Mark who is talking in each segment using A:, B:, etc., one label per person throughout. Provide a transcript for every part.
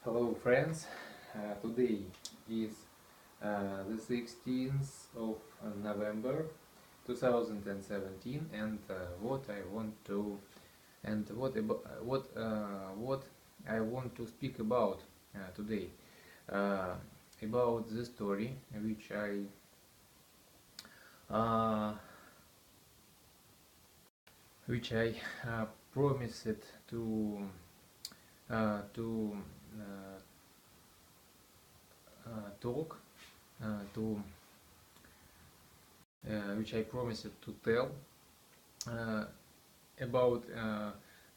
A: Hello friends, today is the 16th of November 2017 and what I want to and what I want to speak about today uh, about the story uh, which I promised to uh, talk to which I promised to tell uh, about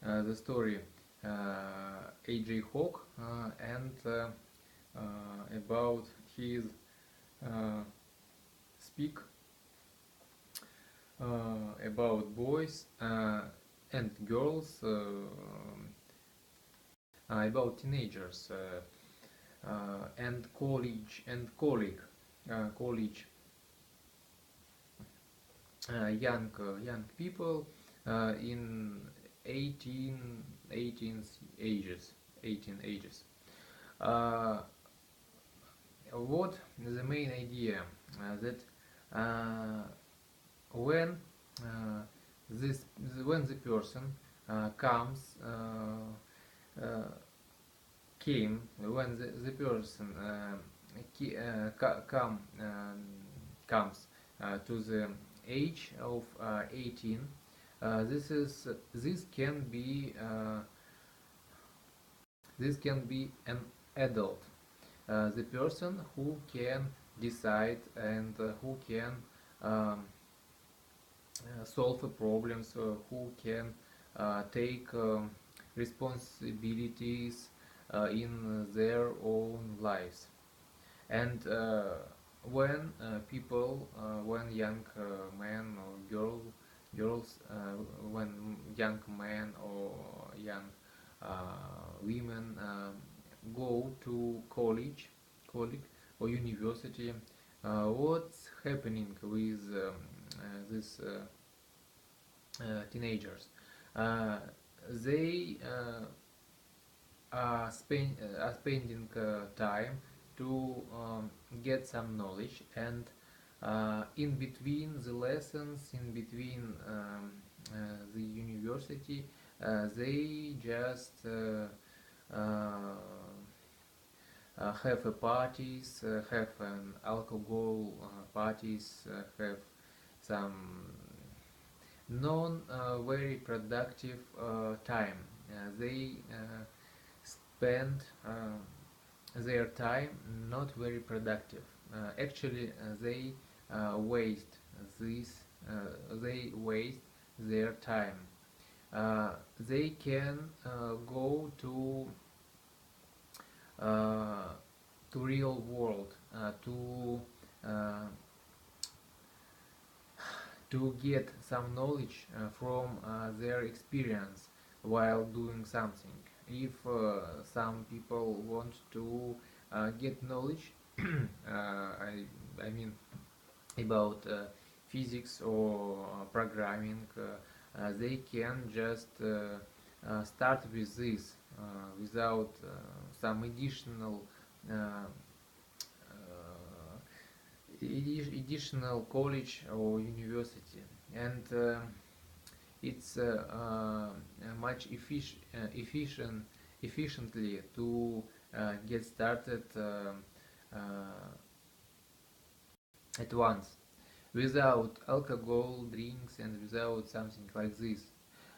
A: the story A.J. Hoge and about his uh, speak about boys and girls, about teenagers and college and college young people in 18 18 ages 18 ages. Uh, what the main idea that uh, when uh, when the person comes uh, came when the person comes to the age of 18. This can be an adult, the person who can decide and who can um, solve the problems, who can take responsibilities in their own lives. And when young men or girls, when young men or young women go to college or university, what's happening with these teenagers? Uh, they are spending time to get some knowledge, and in between the lessons, in between the university, they just have parties, have an alcohol parties, have some non very productive time. They spend their time not very productive. Actually, this. They waste their time. They can go uh, to real world uh, to get some knowledge from their experience while doing something. If some people want to get knowledge, I mean about physics or programming, they can just start with this without some uh, additional college or university, and it's much efficiently to get started uh, at once without alcohol drinks and without something like this.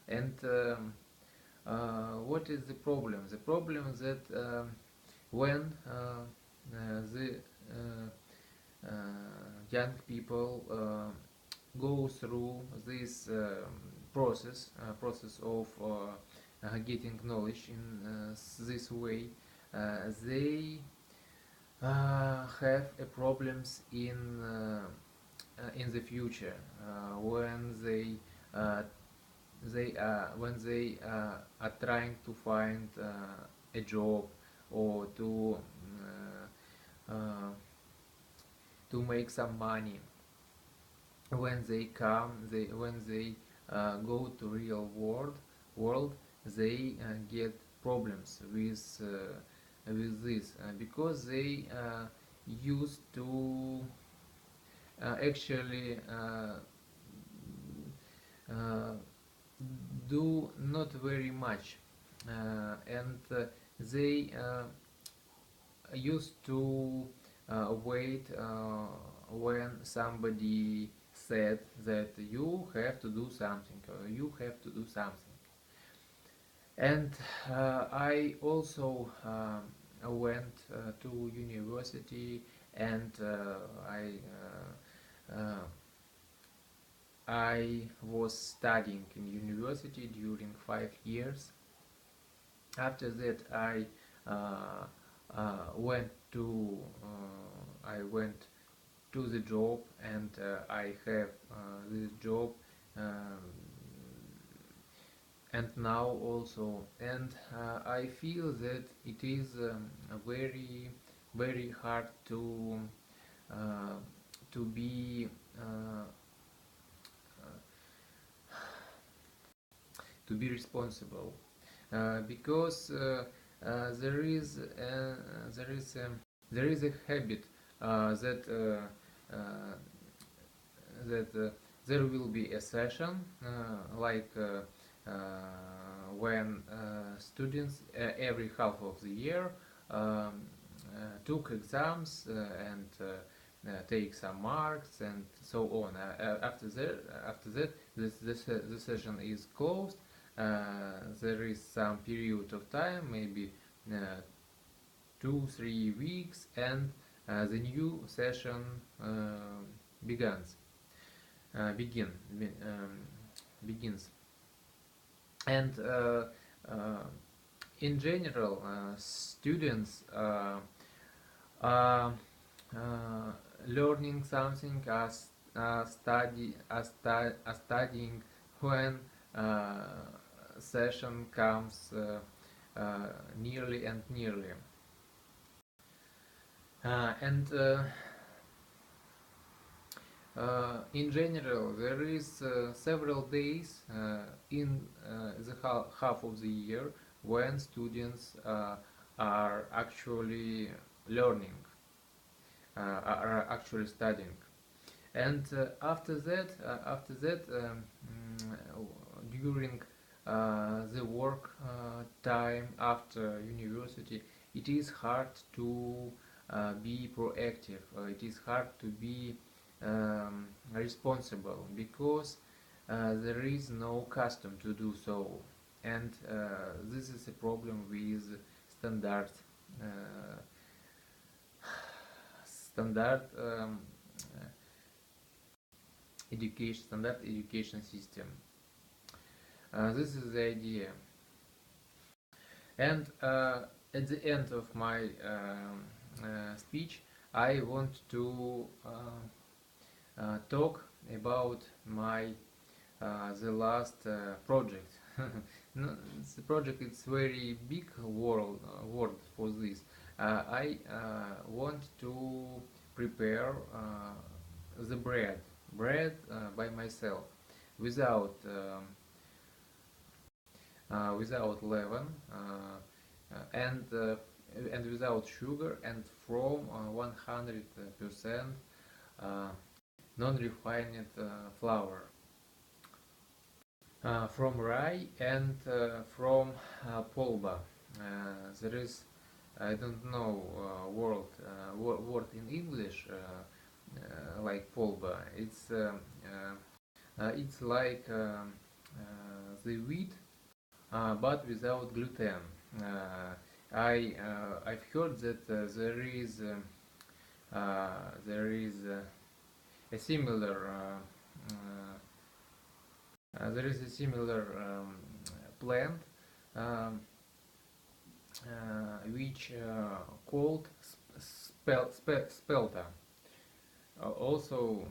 A: And what is the problem? The problem is that when the uh, young people go through this process of getting knowledge in this way, they have problems in the future when uh, are trying to find a job or to make some money. When they when they go to real world, they get problems with with this because they used to actually uh, do not very much and they used to wait when somebody said that you have to do something or you have to do something. And I also went to university, and I was studying in university during 5 years. After that, uh, I went to the job, and I have this job. Um, and now also, and I feel that it is very hard uh, to be uh, responsible because there is a habit that there will be a session when students every half of the year um, took exams and take some marks and so on. After that, the session is closed. There is some period of time, maybe 2 3 weeks, and the new session begins. Begin begins. And uh, in general, students are learning something as studying when uh, session comes nearly and nearly. And In general, there is several days in the half of the year when students are actually learning, are actually studying, and after that, during the work time after university, it is hard to be proactive. It is hard to be responsible because there is no custom to do so, and this is a problem with standard uh, standard standard education system. This is the idea. And at the end of my speech, I want to talk about my the last project. No, the project is very big word for this. I want to prepare the bread by myself without without leaven and without sugar, and from 100% uh, non-refined flour, from rye and from polba. There is, I don't know word in English like polba. It's like the wheat but without gluten. I've heard that there is a similar plant um, which called spelta. Also,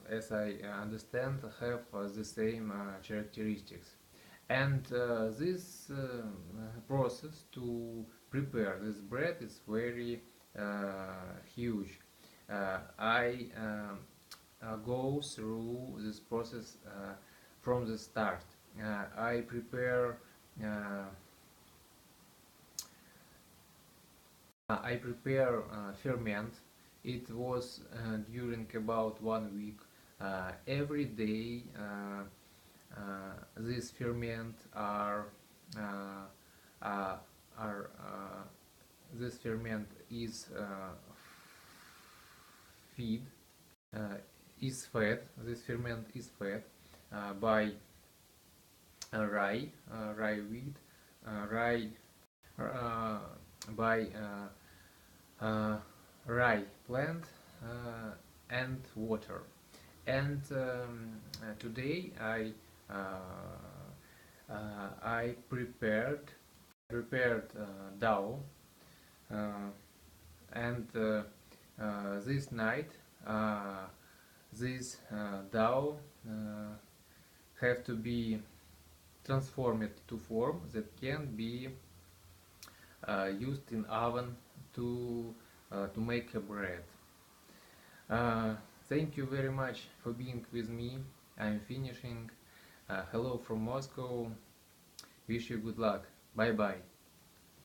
A: as I understand, have the same characteristics. And this process to prepare this bread is very huge. I go through this process from the start. I prepare uh, I prepare ferment. It was during about 1 week. Every day, this ferment uh, uh, are this ferment is feed is fed. This ferment is fed by rye wheat, rye uh, by rye plant and water. And today I prepared dough, uh, and this night this dough have to be transformed to form that can be used in oven to make a bread. Uh, Thank you very much for being with me. I'm finishing. Hello from Moscow. Wish you good luck. Bye bye.